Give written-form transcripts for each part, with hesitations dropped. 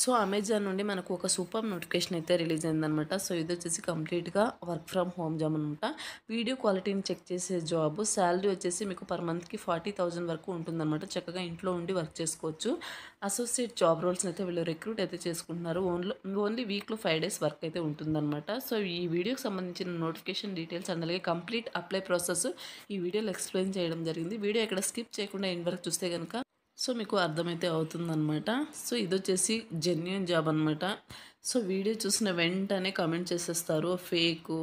So Amazon నుండి మనకు ఒక సూపర్ నోటిఫికేషన్ అయితే రిలీజ్ అయిందనమాట. సో ఇది వచ్చేసి కంప్లీట్‌గా వర్క్ ఫ్రమ్ హోమ్ జాబ్ అనమాట. వీడియో క్వాలిటీని చెక్ చేసే జాబ్. సాలరీ వచ్చేసి మీకు పర్ మంత్‌కి 40,000 వరకు ఉంటుందన్నమాట. చక్కగా ఇంట్లో ఉండి వర్క్ చేసుకోవచ్చు. అసోసియేట్ జాబ్ రోల్స్‌ని అయితే వీళ్ళు రిక్రూట్ అయితే చేసుకుంటున్నారు. ఓన్లీ వీక్‌లో 5 డేస్ వర్క్ అయితే ఉంటుందన్నమాట. సో ఈ వీడియోకి సంబంధించిన నోటిఫికేషన్ డీటెయిల్స్ అండ్ అలాగే కంప్లీట్ అప్లై ప్రాసెస్ ఈ వీడియోలో ఎక్స్‌ప్లెయిన్ చేయడం జరిగింది. వీడియో ఎక్కడ స్కిప్ చేయకుండా ఎండ్ వరకు చూస్తే గనుక సో మీకు అర్థమైతే అవుతుందనమాట. సో ఇదొచ్చేసి జెన్యూన్ జాబ్ అనమాట. సో వీడియో చూసిన వెంటనే కామెంట్ చేసేస్తారు ఫేకు,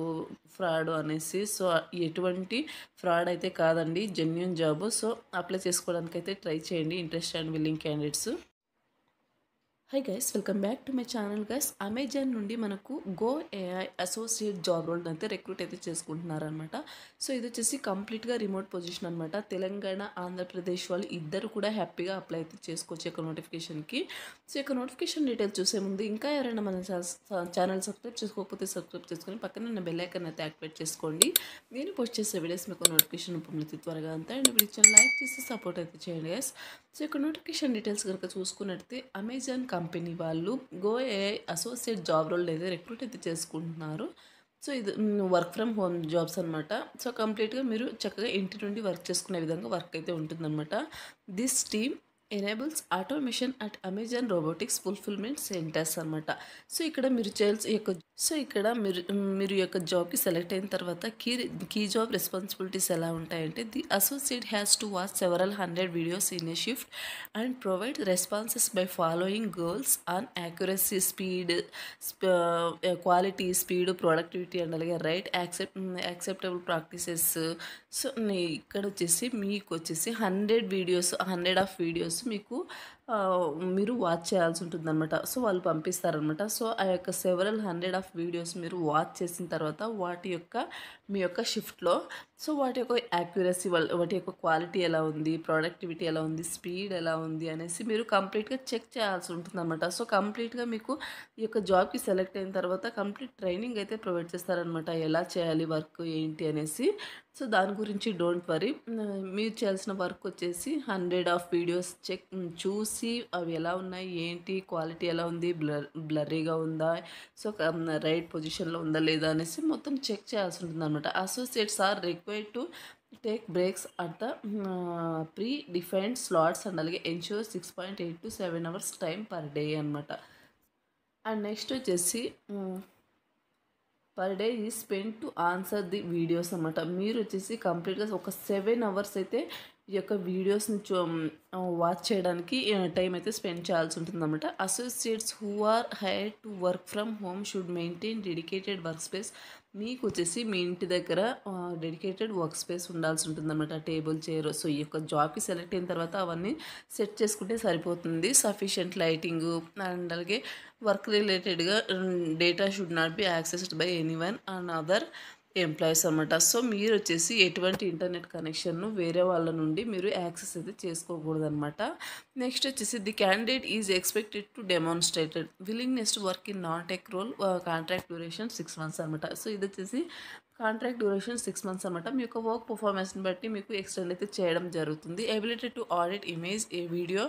ఫ్రాడ్ అనేసి. సో ఎటువంటి ఫ్రాడ్ అయితే కాదండి, జెన్యూన్ జాబ్. సో అప్లై చేసుకోవడానికైతే ట్రై చేయండి interest and willing candidates. Hi guys, welcome back to my channel guys. Amazon నుండి మనకు go AI associate job role అయితే రిక్రూట్ అయితే చేసుకుంటున్నారనమాట. సో ఇది వచ్చేసి కంప్లీట్గా రిమోట్ పొజిషన్ అనమాట. తెలంగాణ, ఆంధ్రప్రదేశ్ వాళ్ళు ఇద్దరు కూడా హ్యాపీగా అప్లై అయితే చేసుకోవచ్చు ఈ యొక్క నోటిఫికేషన్కి. సో ఈ యొక్క నోటిఫికేషన్ డీటెయిల్స్ చూసే ముందు ఇంకా ఎవరైనా మన ఛానల్ సబ్స్క్రైబ్ చేసుకోకపోతే సబ్స్క్రైబ్ చేసుకొని పక్కన ఉన్న బెల్ ఐకాన్ అయితే యాక్టివేట్ చేసుకోండి. నేను పోస్ట్ చేసే వీడియోస్ మీకు నోటిఫికేషన్ రూపంలో త్వరగా అంతా అండ్ వీడియో లైక్ చేసి సపోర్ట్ అయితే చేయండి గైస్. సో ఇక్కడ నోటిఫికేషన్ డీటెయిల్స్ కనుక చూసుకున్నట్లయితే అమెజాన్ కంపెనీ వాళ్ళు go AI associate job role అయితే రిక్రూట్ అయితే చేసుకుంటున్నారు. సో ఇది వర్క్ ఫ్రమ్ హోమ్ జాబ్స్ అనమాట. సో కంప్లీట్గా మీరు చక్కగా ఇంటి నుండి వర్క్ చేసుకునే విధంగా వర్క్ అయితే ఉంటుందన్నమాట. This team enables automation at Amazon robotics fulfilment centres అనమాట. సో ఇక్కడ మీరు చేయాల్సి మీరు ఈ యొక్క జాబ్కి సెలెక్ట్ అయిన తర్వాత కీ జాబ్ రెస్పాన్సిబిలిటీస్ ఎలా ఉంటాయంటే the associate has to watch several 100 videos in a shift and provide responses by following goals on accuracy, speed, quality, speed, productivity and అలాగే రైట్ యాక్సెప్టబుల్ ప్రాక్టీసెస్. సో ఇక్కడ వచ్చేసి మీకు వచ్చేసి 100 of videos మీకు మీరు watch చేయాల్సి ఉంటుందన్నమాట. సో వాళ్ళు పంపిస్తారనమాట. సో ఆ యొక్క సెవరల్ 100 ఆఫ్ వీడియోస్ మీరు వాచ్ చేసిన తర్వాత మీ యొక్క షిఫ్ట్లో సో వాటి యొక్క యాక్యురసీ, వాటి యొక్క క్వాలిటీ ఎలా ఉంది, ప్రొడక్టివిటీ ఎలా ఉంది, స్పీడ్ ఎలా ఉంది అనేసి మీరు కంప్లీట్గా చెక్ చేయాల్సి ఉంటుందన్నమాట. సో కంప్లీట్గా మీకు ఈ యొక్క జాబ్కి సెలెక్ట్ అయిన తర్వాత కంప్లీట్ ట్రైనింగ్ అయితే ప్రొవైడ్ చేస్తారనమాట. ఎలా చేయాలి వర్క్ ఏంటి అనేసి. సో దాని గురించి డోంట్ వరీ. మీరు చేయాల్సిన వర్క్ వచ్చేసి 100 ఆఫ్ వీడియోస్ చూసి అవి ఎలా ఉన్నాయి, ఏంటి, క్వాలిటీ ఎలా ఉంది, బ్లర్రీగా ఉందా, సో రైట్ పొజిషన్లో ఉందా లేదా అనేసి మొత్తం చెక్ చేయాల్సి ఉంటుంది అనమాట. Associates are required to take breaks at the predefined slots and అలాగే ensure 6.8 to 7 hours time per day అనమాట. అండ్ నెక్స్ట్ వచ్చేసి పర్ డే ఈ spend to answer the videos అనమాట. మీరు వచ్చేసి కంప్లీట్గా ఒక 7 hours అయితే ఈ యొక్క వీడియోస్ని వాచ్ చేయడానికి టైం అయితే స్పెండ్ చేయాల్సి ఉంటుంది అనమాట. Associates who are hired to work from home should maintain dedicated work space. మీకు వచ్చేసి మీ ఇంటి దగ్గర డెడికేటెడ్ వర్క్ స్పేస్ ఉండాల్సి ఉంటుంది అనమాట. Table, chair. సో ఈ యొక్క జాబ్కి సెలెక్ట్ అయిన తర్వాత అవన్నీ సెట్ చేసుకుంటే సరిపోతుంది. సఫిషియంట్ లైటింగ్ అండ్ అలాగే వర్క్ రిలేటెడ్గా data should not be accessed by anyone and other employees అనమాట. సో మీరు వచ్చేసి ఎటువంటి ఇంటర్నెట్ కనెక్షన్ను వేరే వాళ్ళ నుండి మీరు యాక్సెస్ అయితే చేసుకోకూడదు అనమాట. నెక్స్ట్ వచ్చేసి the candidate is expected to demonstrated willingness to work in non tech role. Contract duration 6 months అనమాట. సో ఇది వచ్చేసి కాంట్రాక్ట్ డ్యూరేషన్ 6 months అనమాట. మీ యొక్క వర్క్ పర్ఫార్మెన్స్ని బట్టి మీకు ఎక్స్టెండ్ అయితే చేయడం జరుగుతుంది. Ability to audit image, A video,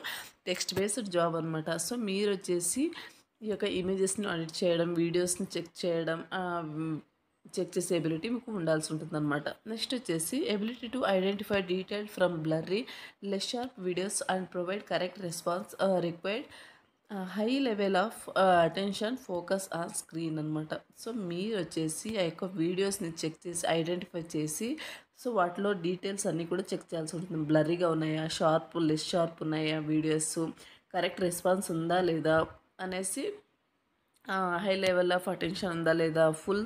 text based job అనమాట. సో మీరు వచ్చేసి ఈ యొక్క ఇమేజెస్ని ఆడిట్ చేయడం, వీడియోస్ని చెక్ చేసే ఎబిలిటీ మీకు ఉండాల్సి ఉంటుందన్నమాట. నెక్స్ట్ వచ్చేసి ability to identify detailed from blurry, less sharp videos and provide correct response required high level of attention focus on screen అనమాట. సో మీరు వచ్చేసి ఆ యొక్క వీడియోస్ని చెక్ చేసి ఐడెంటిఫై చేసి సో వాటిలో డీటెయిల్స్ అన్నీ కూడా చెక్ చేయాల్సి ఉంటుంది. బ్లర్రీగా ఉన్నాయా, లెస్ షార్ప్ ఉన్నాయా వీడియోస్, కరెక్ట్ రెస్పాన్స్ ఉందా లేదా అనేసి, హై లెవెల్ ఆఫ్ అటెన్షన్ ఉందా లేదా, full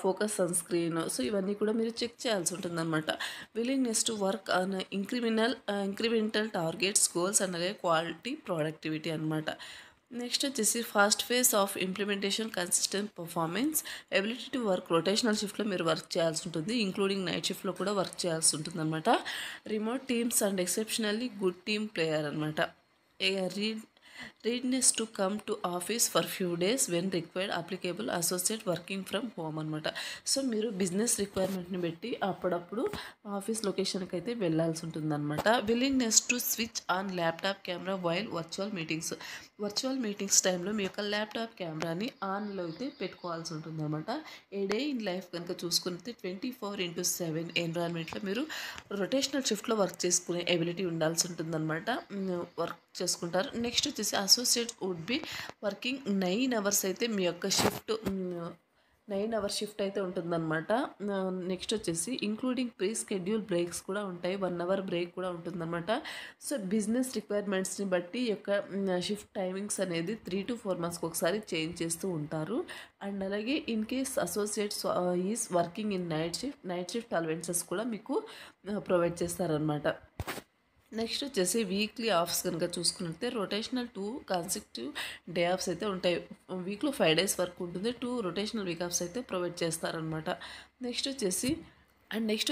focus on screen. So ఇవన్నీ కూడా మీరు చెక్ చేయాల్సి ఉంటుందన్నమాట. Willingness to work on incremental targets, goals and అలాగే క్వాలిటీ, ప్రొడక్టివిటీ అనమాట. నెక్స్ట్ వచ్చేసి fast face of implementation, consistent performance, ability to work rotational షిఫ్ట్లో మీరు వర్క్ చేయాల్సి ఉంటుంది, ఇంక్లూడింగ్ నైట్ షిఫ్ట్లో కూడా వర్క్ చేయాల్సి ఉంటుంది అనమాట. Remote teams and exceptionally good team player అనమాట. readiness to come to office for few days when required, applicable, associate, working from home అనమాట. సో మీరు బిజినెస్ రిక్వైర్మెంట్ని బట్టి అప్పుడప్పుడు ఆఫీస్ లొకేషన్కి అయితే వెళ్ళాల్సి ఉంటుందన్నమాట. Willingness to switch on laptop camera while virtual meetings టైంలో మీ యొక్క ల్యాప్టాప్ కెమెరాని ఆన్లో అయితే పెట్టుకోవాల్సి ఉంటుందన్నమాట. ఏ డే ఇన్ లైఫ్ కనుక చూసుకుంటే 24/7 ఎన్విరాన్మెంట్లో మీరు రొటేషనల్ షిఫ్ట్లో వర్క్ చేసుకునే ఎబిలిటీ ఉండాల్సి ఉంటుందన్నమాట. వర్క్ చేసుకుంటారు. నెక్స్ట్ వచ్చేసి associate would be working 9 hours అయితే మీ యొక్క షిఫ్ట్ 9 అవర్స్ షిఫ్ట్ అయితే ఉంటుందన్నమాట. నెక్స్ట్ వచ్చేసి ఇంక్లూడింగ్ ప్రీ స్కెడ్యూల్ బ్రేక్స్ కూడా ఉంటాయి. 1 అవర్ బ్రేక్ కూడా ఉంటుందన్నమాట. సో బిజినెస్ రిక్వైర్మెంట్స్ని బట్టి ఈ యొక్క షిఫ్ట్ టైమింగ్స్ అనేది 3 to 4 monthsకి ఒకసారి చేంజ్ చేస్తూ ఉంటారు. అండ్ అలాగే in case associates is working in night shift allowances కూడా మీకు ప్రొవైడ్ చేస్తారనమాట. నెక్స్ట్ వచ్చేసి వీక్లీ ఆఫ్స్ కనుక చూసుకున్నట్లయితే రొటేషనల్ 2 కాన్సెక్టివ్ డే ఆఫ్స్ అయితే ఉంటాయి. వీక్లో 5 days వర్క్ ఉంటుంది. 2 రొటేషనల్ వీక్ ఆఫ్స్ అయితే ప్రొవైడ్ చేస్తారనమాట. నెక్స్ట్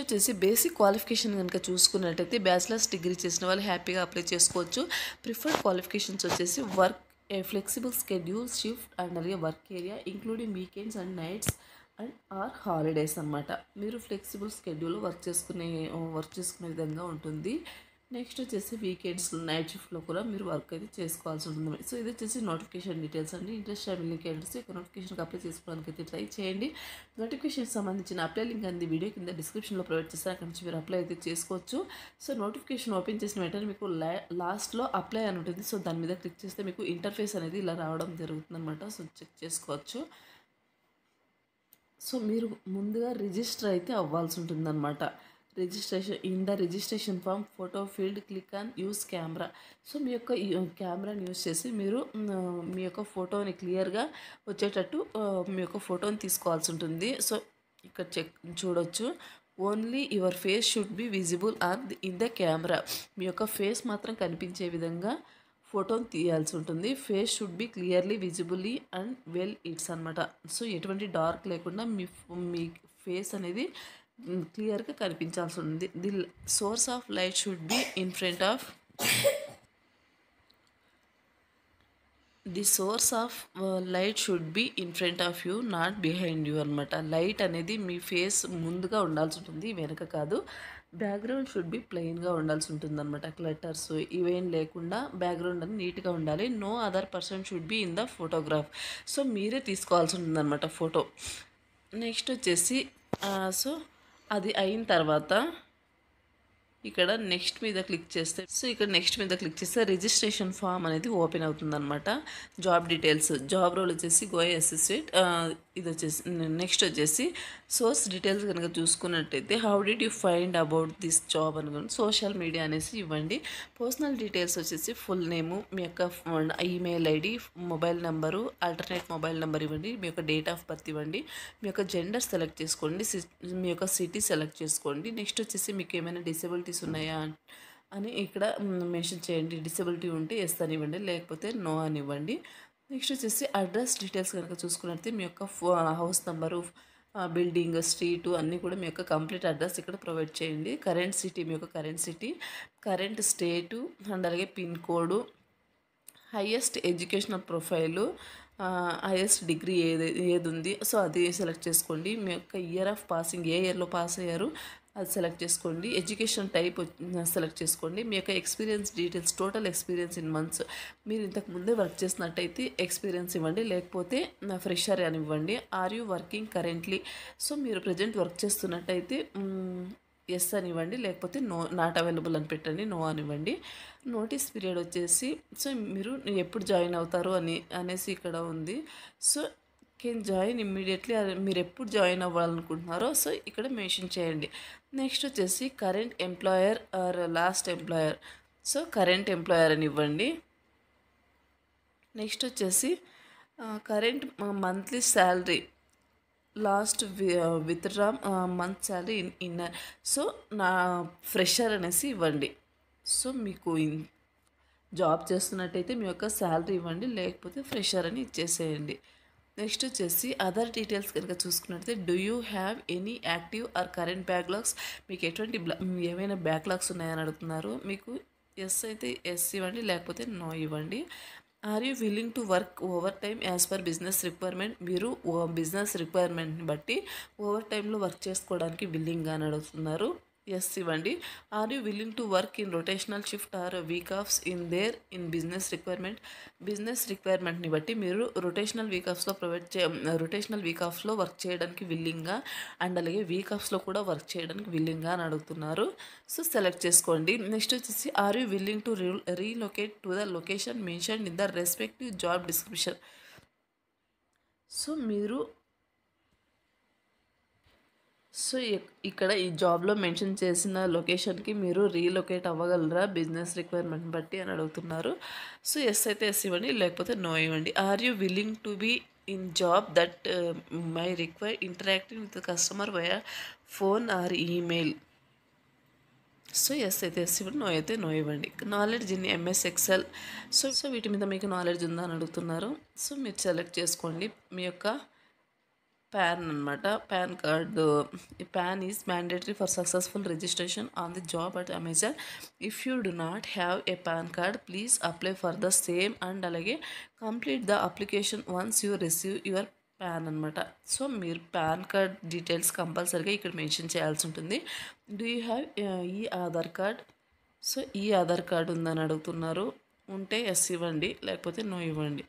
వచ్చేసి బేసిక్ క్వాలిఫికేషన్ కనుక చూసుకున్నట్టయితే బ్యాచిలర్స్ డిగ్రీ చేసిన వాళ్ళు హ్యాపీగా అప్లై చేసుకోవచ్చు. ప్రిఫర్డ్ క్వాలిఫికేషన్స్ వచ్చేసి work a flexible schedule, shift and అలాగే work area including weekends and nights and or holidays అనమాట. మీరు ఫ్లెక్సిబుల్ స్కెడ్యూల్ వర్క్ చేసుకునే విధంగా ఉంటుంది. నెక్స్ట్ వచ్చేసి వీకెండ్స్ నైట్ షిఫ్ట్లో కూడా మీరు వర్క్ అయితే చేసుకోవాల్సి ఉంటుంది. సో ఇది వచ్చేసి నోటిఫికేషన్ డీటెయిల్స్ అండి. ఇంట్రెస్ట్ విల్లింగ్ క్యాండిడేట్స్ యొక్క నోటిఫికేషన్కి అప్లై చేసుకోవడానికి అయితే ట్రై చేయండి. నోటిఫికేషన్కి సంబంధించిన అప్లై లింక్ అనేది వీడియో కింద డిస్క్రిప్షన్లో ప్రొవైడ్ చేస్తారు. అక్కడ నుంచి మీరు అప్లై అయితే చేసుకోవచ్చు. సో నోటిఫికేషన్ ఓపెన్ చేసిన వెంటనే మీకు లాస్ట్లో అప్లై అని ఉంటుంది. సో దాని మీద క్లిక్ చేస్తే మీకు ఇంటర్ఫేస్ అనేది ఇలా రావడం జరుగుతుంది అనమాట. సో చెక్ చేసుకోవచ్చు. సో మీరు ముందుగా రిజిస్టర్ అయితే అవ్వాల్సి ఉంటుందన్నమాట. Registration form photo field click on use camera. So మీ యొక్క కెమెరాని యూస్ చేసి మీరు మీ యొక్క ఫోటోని క్లియర్గా వచ్చేటట్టు మీ యొక్క ఫోటోని తీసుకోవాల్సి ఉంటుంది. సో ఇక్కడ చూడొచ్చు. Only your face should be visible in the camera. మీ యొక్క ఫేస్ మాత్రం కనిపించే విధంగా ఫోటోని తీయాల్సి ఉంటుంది. Face should be clearly visibly and well it's అనమాట. సో ఎటువంటి డార్క్ లేకుండా మీ ఫేస్ అనేది క్లియర్గా కనిపించాల్సి ఉంది. The source of light should be in front of you, not behind you అనమాట. లైట్ అనేది మీ ఫేస్ ముందుగా ఉండాల్సి ఉంటుంది, వెనక కాదు. బ్యాక్గ్రౌండ్ షుడ్ బి ప్లెయిన్గా ఉండాల్సి ఉంటుంది అనమాట. క్లటర్స్ ఇవేం లేకుండా బ్యాక్గ్రౌండ్ అని నీట్గా ఉండాలి. No other person should be in the photograph. So మీరే తీసుకోవాల్సి ఉంటుంది అనమాట ఫోటో. నెక్స్ట్ వచ్చేసి సో అది అయిన తర్వాత ఇక్కడ నెక్స్ట్ మీద క్లిక్ చేస్తే రిజిస్ట్రేషన్ ఫామ్ అనేది ఓపెన్ అవుతుందన్నమాట. జాబ్ డీటెయిల్స్, జాబ్ రోల్ వచ్చేసి గోయ్ అసోసియేట్. ఇది వచ్చేసి నెక్స్ట్ వచ్చేసి సోర్స్ డీటెయిల్స్ కనుక చూసుకున్నట్టయితే how did you find about this job అనుకోండి. సోషల్ మీడియా అనేసి ఇవ్వండి. పర్సనల్ డీటెయిల్స్ వచ్చేసి ఫుల్ నేము, మీ యొక్క email ID, mobile number, alternate mobile number ఇవ్వండి. మీ యొక్క డేట్ ఆఫ్ బర్త్ ఇవ్వండి. మీ యొక్క జెండర్ సెలెక్ట్ చేసుకోండి. మీ యొక్క సిటీ సెలెక్ట్ చేసుకోండి. నెక్స్ట్ వచ్చేసి మీకు ఏమైనా డిసేబిలిటీస్ ఉన్నాయా అని ఇక్కడ మెన్షన్ చేయండి. డిసేబిలిటీ ఉంటే ఎస్ అని ఇవ్వండి, లేకపోతే నో అని ఇవ్వండి. నెక్స్ట్ వచ్చేసి అడ్రస్ డీటెయిల్స్ కనుక చూసుకున్నట్లయితే మీ యొక్క హౌస్ నెంబరు, బిల్డింగ్, స్ట్రీటు అన్నీ కూడా మీ యొక్క కంప్లీట్ అడ్రస్ ఇక్కడ ప్రొవైడ్ చేయండి. కరెంట్ సిటీ, మీ యొక్క current city, current state and అలాగే pin code, highest educational profile, highest degree ఏది ఉంది సో అది సెలెక్ట్ చేసుకోండి. మీ యొక్క ఇయర్ ఆఫ్ పాసింగ్, ఏ ఇయర్లో పాస్ అయ్యారు అది సెలెక్ట్ చేసుకోండి. ఎడ్యుకేషన్ టైప్ సెలెక్ట్ చేసుకోండి. మీ యొక్క experience details, total experience in months, మీరు ఇంతకు ముందే వర్క్ చేసినట్టయితే ఎక్స్పీరియన్స్ ఇవ్వండి, లేకపోతే ఫ్రెషర్ అని ఇవ్వండి. Are you working currently, so మీరు ప్రజెంట్ వర్క్ చేస్తున్నట్టయితే ఎస్ అని ఇవ్వండి, లేకపోతే నో, నాట్ అవైలబుల్ అని పెట్టండి, నో అని ఇవ్వండి. నోటీస్ పీరియడ్ వచ్చేసి సో మీరు ఎప్పుడు జాయిన్ అవుతారు అనేసి ఇక్కడ ఉంది. సో కెన్ జాయిన్ ఇమ్మీడియట్లీ, మీరు ఎప్పుడు జాయిన్ అవ్వాలనుకుంటున్నారో సో ఇక్కడ మెన్షన్ చేయండి. నెక్స్ట్ వచ్చేసి current employer or last employer, so current employer అని ఇవ్వండి. నెక్స్ట్ వచ్చేసి current monthly salary, last withdraw month salary ఇన్నర్, సో నా ఫ్రెషర్ అనేసి ఇవ్వండి. సో మీకు జాబ్ చేస్తున్నట్టయితే మీ యొక్క శాలరీ ఇవ్వండి, లేకపోతే ఫ్రెషర్ అని ఇచ్చేసేయండి. నెక్స్ట్ వచ్చేసి అదర్ డీటెయిల్స్ కనుక చూసుకున్నట్లయితే do you have any active or current backlogs, మీకు ఎటువంటి ఏమైనా బ్యాక్లాగ్స్ ఉన్నాయని అడుగుతున్నారు. మీకు ఎస్ అయితే ఎస్ ఇవ్వండి, లేకపోతే నో ఇవ్వండి. Are you willing to work over time as per business requirement? మీరు బిజినెస్ రిక్వైర్మెంట్ని బట్టి ఓవర్ టైంలో వర్క్ చేసుకోవడానికి విల్లింగ్గా అని అడుగుతున్నారు. ఎస్ ఇవ్వండి. Are you willing to work in rotational shift or week offs in business requirement? Business రిక్వైర్మెంట్ని బట్టి మీరు రొటేషనల్ వీక్ ఆఫ్స్లో వర్క్ చేయడానికి విల్లింగ్గా అండ్ అలాగే వీక్ ఆఫ్స్లో కూడా వర్క్ చేయడానికి విల్లింగ్గా అని అడుగుతున్నారు. సో సెలెక్ట్ చేసుకోండి. నెక్స్ట్ వచ్చేసి are you willing to relocate to the location mention in the respective job description? So మీరు సో ఇక్కడ ఈ జాబ్లో మెన్షన్ చేసిన లొకేషన్కి మీరు రీలొకేట్ అవ్వగలరా బిజినెస్ రిక్వైర్మెంట్ బట్టి అని అడుగుతున్నారు. సో ఎస్ అయితే ఎస్ ఇవ్వండి, లేకపోతే నో ఇవ్వండి. Are you willing to be in job that may require interacting with customer via phone or email? So yes అయితే ఎస్ ఇవ్వండి, నో అయితే నో ఇవ్వండి. Knowledge in MS Excel. So వీటి మీద మీకు నాలెడ్జ్ ఉందా అని అడుగుతున్నారు. సో మీరు సెలెక్ట్ చేసుకోండి. మీ యొక్క పాన్ అనమాట, PAN card. PAN is mandatory for successful registration on the job at Amazon. If you do not have a PAN card please apply for the same and అలాగే complete the application once you receive your PAN అనమాట. So మీరు PAN card details కంపల్సరీగా ఇక్కడ mention చేయాల్సి ఉంటుంది. Do you have ఈ Aadhaar card? So ఈ Aadhaar card ఉందని అడుగుతున్నారు. ఉంటే ఎస్ ఇవ్వండి, లేకపోతే నో ఇవ్వండి.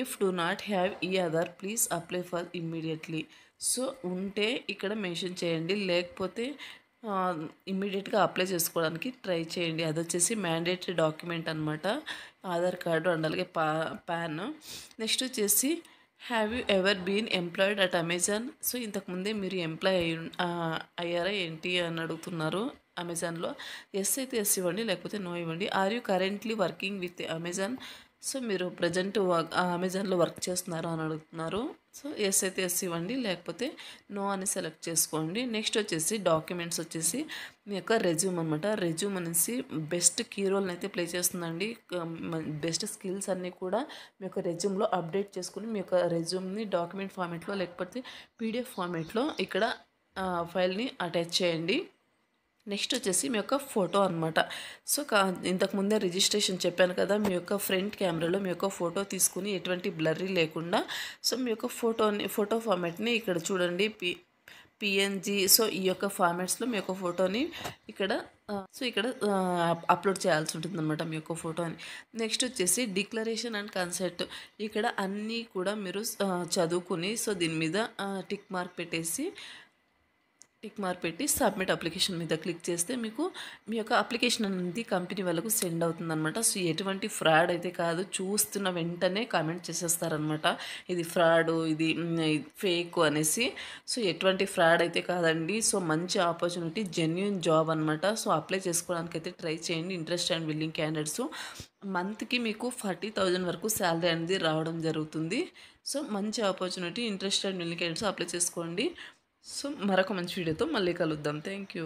ఇఫ్ డు నాట్ హ్యావ్ ఈ Aadhaar please apply for immediately. So ఉంటే ఇక్కడ మెన్షన్ చేయండి, లేకపోతే ఇమ్మీడియట్గా అప్లై చేసుకోవడానికి ట్రై చేయండి. అది వచ్చేసి మ్యాండేటరీ డాక్యుమెంట్ అనమాట, ఆధార్ కార్డు అండ్ అలాగే పాన్. నెక్స్ట్ వచ్చేసి have you ever been employed at Amazon? So ఇంతకుముందే మీరు ఎంప్లాయ్ అయ్యారా ఏంటి అని అడుగుతున్నారు అమెజాన్లో. ఎస్ అయితే ఎస్ ఇవ్వండి, లేకపోతే నో ఇవ్వండి. Are you currently working with Amazon? So మీరు ప్రజెంట్ అమెజాన్లో వర్క్ చేస్తున్నారు అని అడుగుతున్నారు. సో ఎస్ అయితే ఎస్ ఇవ్వండి, లేకపోతే నో అని సెలెక్ట్ చేసుకోండి. నెక్స్ట్ వచ్చేసి డాక్యుమెంట్స్ వచ్చేసి మీ యొక్క రెజ్యూమ్ అనమాట. రెజ్యూమ్ అనేసి బెస్ట్ కీ రోల్ని అయితే ప్లే చేస్తుందండి. బెస్ట్ స్కిల్స్ అన్నీ కూడా మీ యొక్క రెజ్యూమ్లో అప్డేట్ చేసుకుని మీ యొక్క రెజ్యూమ్ని డాక్యుమెంట్ ఫార్మేట్లో లేకపోతే పీడిఎఫ్ ఫార్మేట్లో ఇక్కడ ఫైల్ని అటాచ్ చేయండి. నెక్స్ట్ వచ్చేసి మీ యొక్క ఫోటో అనమాట. సో ఇంతకుముందే రిజిస్ట్రేషన్ చెప్పాను కదా, మీ యొక్క ఫ్రంట్ కెమెరాలో మీ యొక్క ఫోటో తీసుకుని ఎటువంటి బ్లర్రీ లేకుండా సో మీ యొక్క ఫోటో ఫార్మాట్ని ఇక్కడ చూడండి, పిఎన్జి. సో ఈ యొక్క ఫార్మాట్స్లో మీ యొక్క ఫోటోని ఇక్కడ అప్లోడ్ చేయాల్సి ఉంటుంది అనమాట మీ యొక్క ఫోటోని. నెక్స్ట్ వచ్చేసి డిక్లరేషన్ అండ్ కన్సెంట్. ఇక్కడ అన్నీ కూడా మీరు చదువుకుని సో దీని మీద టిక్ మార్క్ పెట్టి సబ్మిట్ అప్లికేషన్ మీద క్లిక్ చేస్తే మీకు మీ యొక్క అప్లికేషన్ అనేది కంపెనీ వాళ్ళకు సెండ్ అవుతుందన్నమాట. సో ఎటువంటి ఫ్రాడ్ అయితే కాదు, చూస్తున్న వెంటనే కామెంట్ చేసేస్తారనమాట ఇది ఫ్రాడు, ఇది ఫేక్ అనేసి. సో ఎటువంటి ఫ్రాడ్ అయితే కాదండి. సో మంచి ఆపర్చునిటీ, జెన్యున్ జాబ్ అనమాట. సో అప్లై చేసుకోవడానికి అయితే ట్రై చేయండి. Interest and willing candidates. మంత్కి మీకు 40,000 వరకు శాలరీ అనేది రావడం జరుగుతుంది. సో మంచి opportunity, interest and willing candidates apply చేసుకోండి. సో మరొక మంచి వీడియోతో మళ్ళీ కలుద్దాం. Thank you.